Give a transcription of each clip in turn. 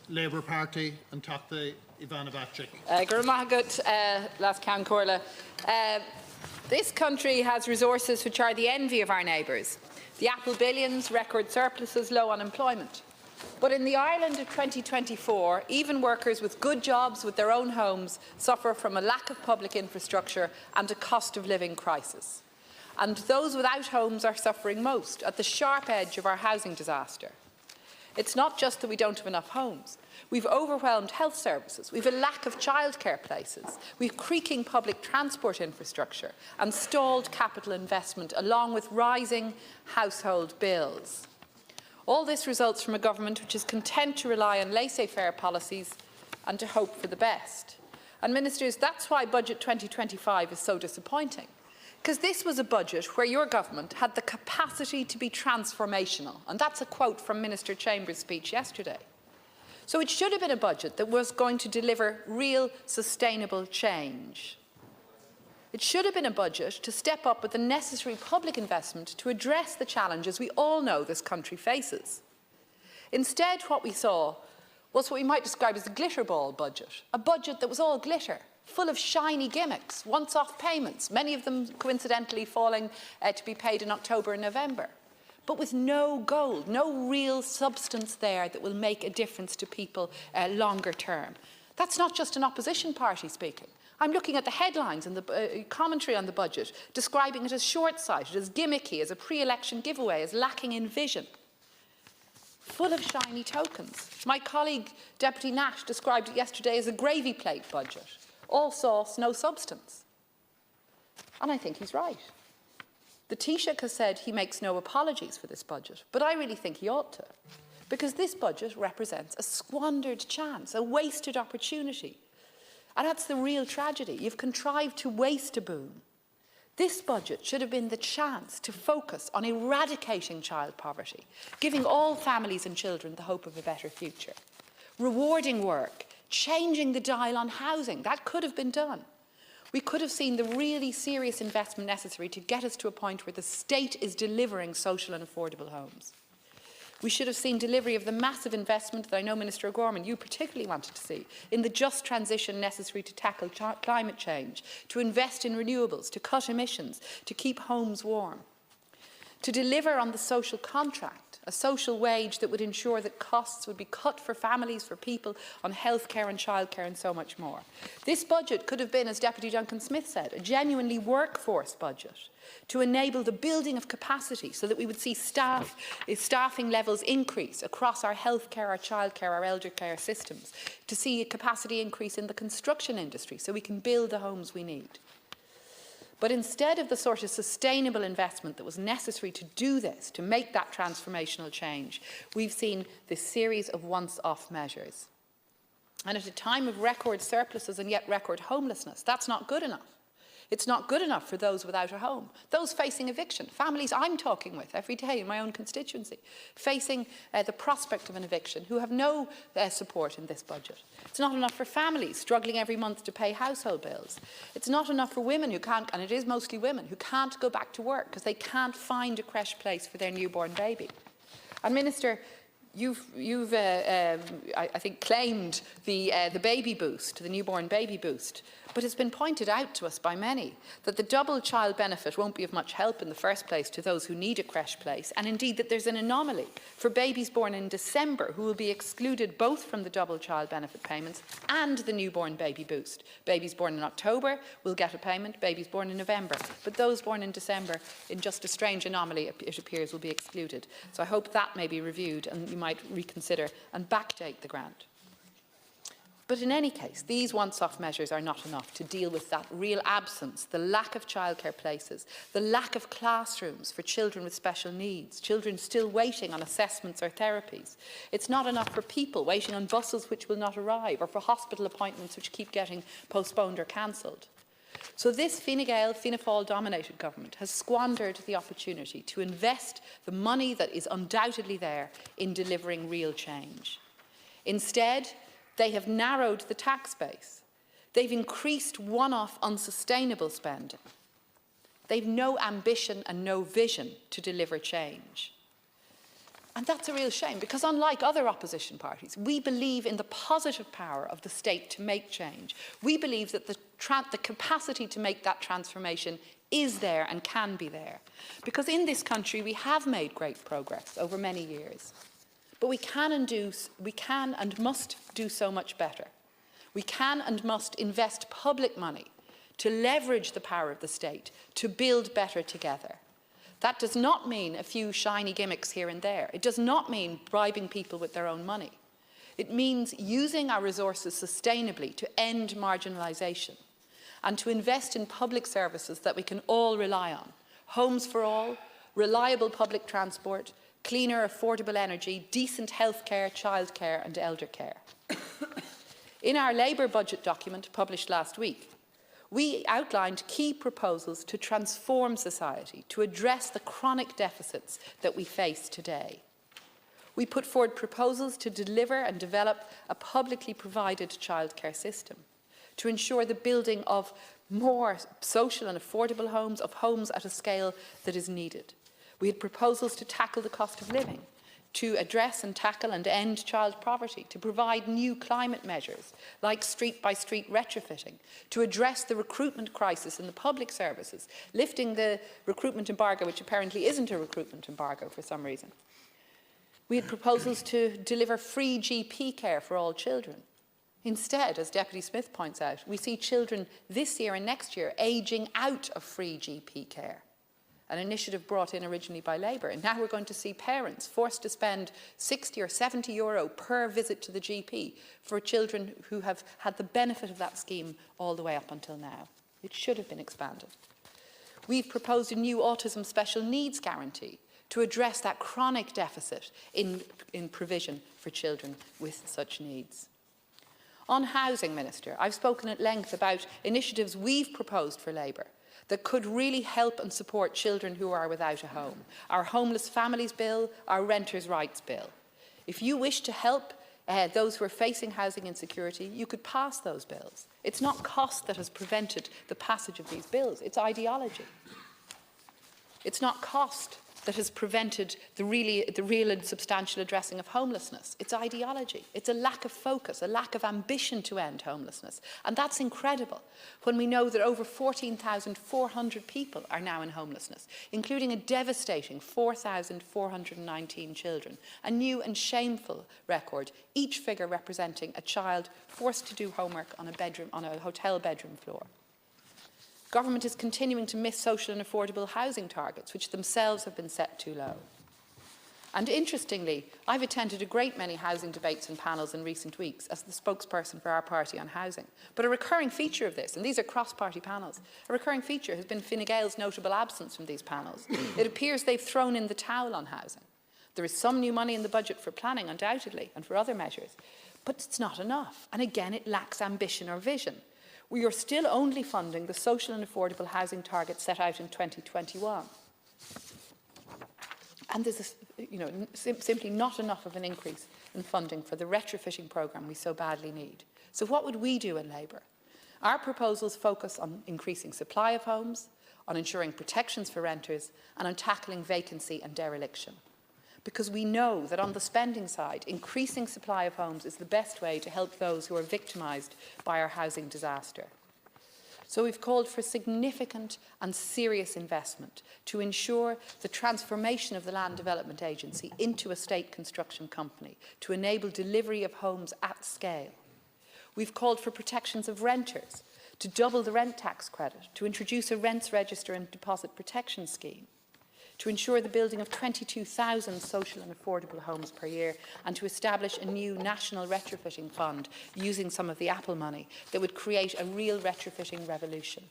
Labour Party and Takta Ivanovacic. This country has resources which are the envy of our neighbours. The Apple billions, record surpluses, low unemployment. But in the Ireland of 2024, even workers with good jobs with their own homes suffer from a lack of public infrastructure and a cost of living crisis. And those without homes are suffering most, at the sharp edge of our housing disaster. It's not just that we don't have enough homes. We've overwhelmed health services. We've a lack of childcare places. We've creaking public transport infrastructure and stalled capital investment, along with rising household bills. All this results from a government which is content to rely on laissez-faire policies and to hope for the best. And Ministers, that's why Budget 2025 is so disappointing. Because this was a budget where your government had the capacity to be transformational. And that's a quote from Minister Chambers' speech yesterday. So it should have been a budget that was going to deliver real sustainable change. It should have been a budget to step up with the necessary public investment to address the challenges we all know this country faces. Instead, what we saw was what we might describe as a glitter ball budget, a budget that was all glitter, full of shiny gimmicks, once-off payments, many of them coincidentally falling to be paid in October and November, but with no gold, no real substance there that will make a difference to people longer term. That's not just an opposition party speaking. I'm looking at the headlines and the commentary on the budget, describing it as short-sighted, as gimmicky, as a pre-election giveaway, as lacking in vision. Full of shiny tokens. My colleague, Deputy Nash, described it yesterday as a gravy plate budget. All sauce, no substance. And I think he's right. The Taoiseach has said he makes no apologies for this budget, but I really think he ought to, because this budget represents a squandered chance, a wasted opportunity. And that's the real tragedy. You've contrived to waste a boom. This budget should have been the chance to focus on eradicating child poverty, giving all families and children the hope of a better future, rewarding work, changing the dial on housing. That could have been done. We could have seen the really serious investment necessary to get us to a point where the state is delivering social and affordable homes. We should have seen delivery of the massive investment that I know Minister O'Gorman, you particularly wanted to see, in the just transition necessary to tackle climate change, to invest in renewables, to cut emissions, to keep homes warm, to deliver on the social contract, a social wage that would ensure that costs would be cut for families, for people, on healthcare and childcare and so much more. This budget could have been, as Deputy Duncan Smith said, a genuinely workforce budget to enable the building of capacity so that we would see staffing levels increase across our healthcare, our childcare, our elder care systems, to see a capacity increase in the construction industry so we can build the homes we need. But instead of the sort of sustainable investment that was necessary to do this, to make that transformational change, we've seen this series of once-off measures. And at a time of record surpluses and yet record homelessness, that's not good enough. It's not good enough for those without a home, those facing eviction, families I'm talking with every day in my own constituency, facing the prospect of an eviction, who have no support in this budget. It's not enough for families struggling every month to pay household bills. It's not enough for women who can't, and it is mostly women, who can't go back to work because they can't find a creche place for their newborn baby. And Minister, You've I think, claimed the baby boost, the newborn baby boost, but it's been pointed out to us by many that the double child benefit won't be of much help in the first place to those who need a creche place, and indeed that there's an anomaly for babies born in December who will be excluded both from the double child benefit payments and the newborn baby boost. Babies born in October will get a payment, babies born in November, but those born in December, in just a strange anomaly, it appears, will be excluded. So I hope that may be reviewed and you might reconsider and backdate the grant. But in any case, these once-off measures are not enough to deal with that real absence, the lack of childcare places, the lack of classrooms for children with special needs, children still waiting on assessments or therapies. It's not enough for people waiting on buses which will not arrive, or for hospital appointments which keep getting postponed or cancelled. So this Fine Gael, Fianna Fáil-dominated government has squandered the opportunity to invest the money that is undoubtedly there in delivering real change. Instead, they have narrowed the tax base. They've increased one-off unsustainable spending. They've no ambition and no vision to deliver change. And that's a real shame, because unlike other opposition parties, we believe in the positive power of the state to make change. We believe that the capacity to make that transformation is there and can be there. Because in this country, we have made great progress over many years. But we can and must do so much better. We can and must invest public money to leverage the power of the state to build better together. That does not mean a few shiny gimmicks here and there. It does not mean bribing people with their own money. It means using our resources sustainably to end marginalisation and to invest in public services that we can all rely on. Homes for all, reliable public transport, cleaner, affordable energy, decent healthcare, childcare and elder care. In our Labour budget document published last week, we outlined key proposals to transform society, to address the chronic deficits that we face today. We put forward proposals to deliver and develop a publicly provided childcare system, to ensure the building of more social and affordable homes, of homes at a scale that is needed. We had proposals to tackle the cost of living, to address and tackle and end child poverty, to provide new climate measures like street-by-street retrofitting, to address the recruitment crisis in the public services, lifting the recruitment embargo, which apparently isn't a recruitment embargo for some reason. We had proposals to deliver free GP care for all children. Instead, as Deputy Smith points out, we see children this year and next year ageing out of free GP care, an initiative brought in originally by Labour. And now we're going to see parents forced to spend 60 or 70 euro per visit to the GP for children who have had the benefit of that scheme all the way up until now. It should have been expanded. We've proposed a new autism special needs guarantee to address that chronic deficit in provision for children with such needs. On housing, Minister, I've spoken at length about initiatives we've proposed for Labour that could really help and support children who are without a home. Our Homeless Families Bill, our Renters' Rights Bill. If you wish to help those who are facing housing insecurity, you could pass those bills. It's not cost that has prevented the passage of these bills, it's ideology. It's not cost that has prevented the real and substantial addressing of homelessness. It's ideology. It's a lack of focus, a lack of ambition to end homelessness. And that's incredible when we know that over 14,400 people are now in homelessness, including a devastating 4,419 children, a new and shameful record, each figure representing a child forced to do homework on a hotel bedroom floor. Government is continuing to miss social and affordable housing targets, which themselves have been set too low. And interestingly, I've attended a great many housing debates and panels in recent weeks as the spokesperson for our party on housing. But a recurring feature of this, and these are cross-party panels, a recurring feature has been Fine Gael's notable absence from these panels. It appears they've thrown in the towel on housing. There is some new money in the budget for planning, undoubtedly, and for other measures, but it's not enough. And again, it lacks ambition or vision. We are still only funding the social and affordable housing targets set out in 2021. And there's simply not enough of an increase in funding for the retrofitting programme we so badly need. So what would we do in Labour? Our proposals focus on increasing supply of homes, on ensuring protections for renters, and on tackling vacancy and dereliction. Because we know that on the spending side, increasing supply of homes is the best way to help those who are victimised by our housing disaster. So we've called for significant and serious investment to ensure the transformation of the Land Development Agency into a state construction company to enable delivery of homes at scale. We've called for protections of renters, to double the rent tax credit, to introduce a rents register and deposit protection scheme, to ensure the building of 22,000 social and affordable homes per year, and to establish a new national retrofitting fund using some of the Apple money that would create a real retrofitting revolution.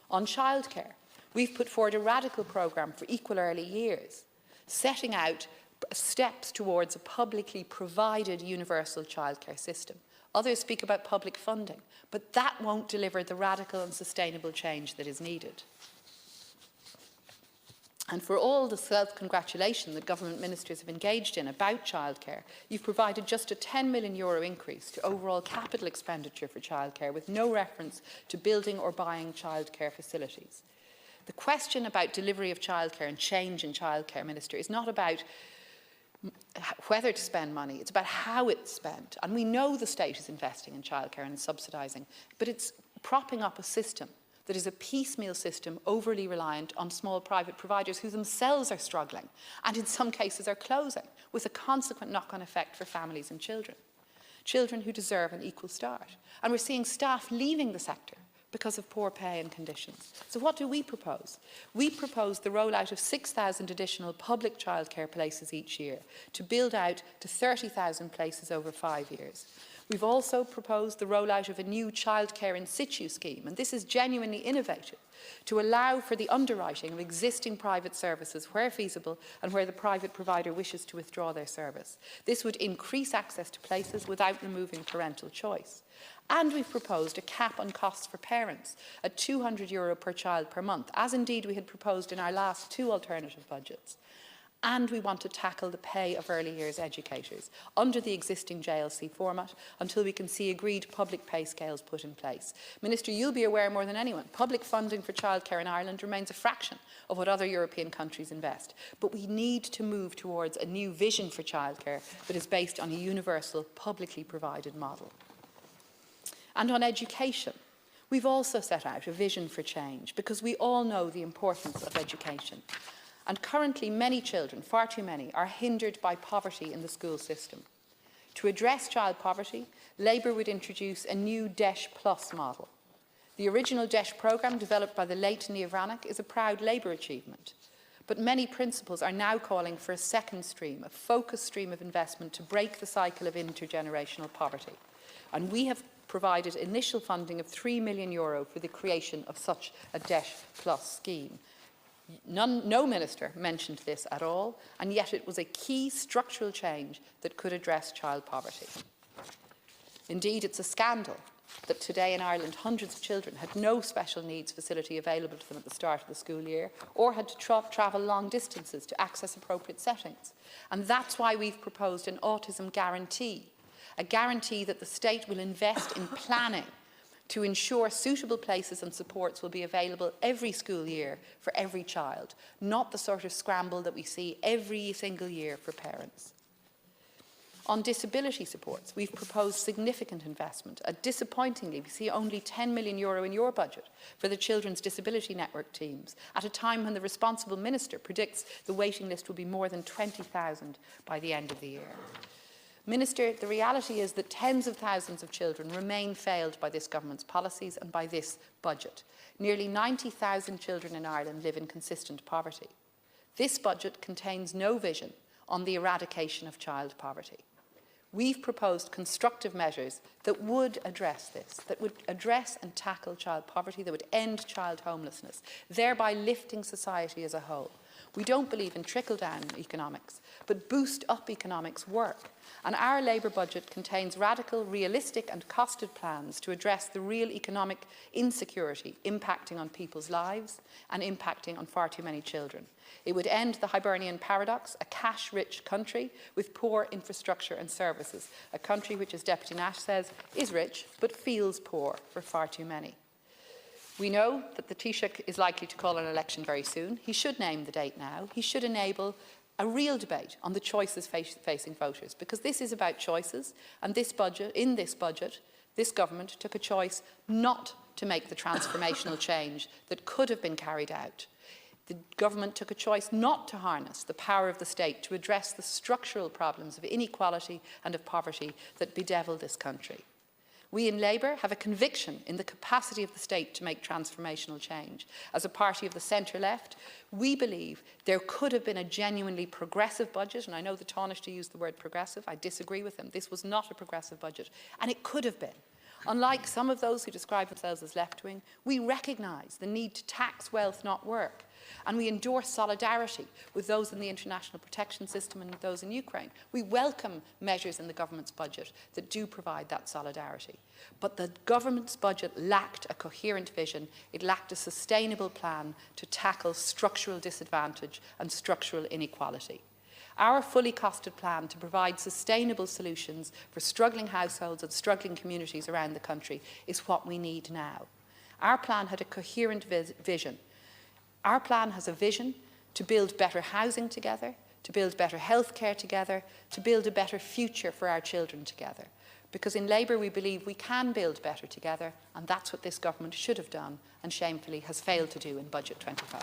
On childcare, we've put forward a radical programme for equal early years, setting out steps towards a publicly provided universal childcare system. Others speak about public funding, but that won't deliver the radical and sustainable change that is needed. And for all the self-congratulation that government ministers have engaged in about childcare, you've provided just a €10 million increase to overall capital expenditure for childcare, with no reference to building or buying childcare facilities. The question about delivery of childcare and change in childcare, Minister, is not about whether to spend money, it's about how it's spent. And we know the state is investing in childcare and subsidising, but it's propping up a system that is a piecemeal system overly reliant on small private providers who themselves are struggling and in some cases are closing, with a consequent knock-on effect for families and children. Children who deserve an equal start. And we're seeing staff leaving the sector because of poor pay and conditions. So what do we propose? We propose the rollout of 6,000 additional public childcare places each year to build out to 30,000 places over 5 years. We've also proposed the rollout of a new childcare in situ scheme, and this is genuinely innovative, to allow for the underwriting of existing private services where feasible and where the private provider wishes to withdraw their service. This would increase access to places without removing parental choice. And we've proposed a cap on costs for parents at €200 per child per month, as indeed we had proposed in our last 2 alternative budgets. And we want to tackle the pay of early years educators under the existing JLC format until we can see agreed public pay scales put in place. Minister, you'll be aware more than anyone, public funding for childcare in Ireland remains a fraction of what other European countries invest. But we need to move towards a new vision for childcare that is based on a universal, publicly provided model. And on education, we've also set out a vision for change because we all know the importance of education. And currently many children, far too many, are hindered by poverty in the school system. To address child poverty, Labour would introduce a new DESH Plus model. The original DESH programme, developed by the late Niamh Rannoch, is a proud Labour achievement. But many principals are now calling for a second stream, a focused stream of investment to break the cycle of intergenerational poverty. And we have provided initial funding of €3 million for the creation of such a DESH Plus scheme. No minister mentioned this at all, and yet it was a key structural change that could address child poverty. Indeed, it's a scandal that today in Ireland hundreds of children had no special needs facility available to them at the start of the school year or had to travel long distances to access appropriate settings. And that's why we've proposed an autism guarantee, a guarantee that the state will invest in planning to ensure suitable places and supports will be available every school year for every child, not the sort of scramble that we see every single year for parents. On disability supports, we've proposed significant investment. Disappointingly, we see only €10 million in your budget for the Children's Disability Network teams, at a time when the responsible minister predicts the waiting list will be more than 20,000 by the end of the year. Minister, the reality is that tens of thousands of children remain failed by this government's policies and by this budget. Nearly 90,000 children in Ireland live in consistent poverty. This budget contains no vision on the eradication of child poverty. We've proposed constructive measures that would address this, that would address and tackle child poverty, that would end child homelessness, thereby lifting society as a whole. We don't believe in trickle-down economics, but boost-up economics work. And our Labour budget contains radical, realistic and costed plans to address the real economic insecurity impacting on people's lives and impacting on far too many children. It would end the Hibernian paradox, a cash-rich country with poor infrastructure and services, a country which, as Deputy Nash says, is rich but feels poor for far too many. We know that the Taoiseach is likely to call an election very soon. He should name the date now. He should enable a real debate on the choices facing voters, because this is about choices, and in this budget, this government took a choice not to make the transformational change that could have been carried out. The government took a choice not to harness the power of the state to address the structural problems of inequality and of poverty that bedevil this country. We in Labour have a conviction in the capacity of the state to make transformational change. As a party of the centre-left, we believe there could have been a genuinely progressive budget, and I know the Taoiseach used the word progressive. I disagree with him. This was not a progressive budget, and it could have been. Unlike some of those who describe themselves as left-wing, we recognise the need to tax wealth, not work. And we endorse solidarity with those in the international protection system and with those in Ukraine. We welcome measures in the government's budget that do provide that solidarity. But the government's budget lacked a coherent vision. It lacked a sustainable plan to tackle structural disadvantage and structural inequality. Our fully costed plan to provide sustainable solutions for struggling households and struggling communities around the country is what we need now. Our plan had a coherent vision. Our plan has a vision to build better housing together, to build better healthcare together, to build a better future for our children together. Because in Labour we believe we can build better together, and that's what this government should have done and shamefully has failed to do in Budget 25.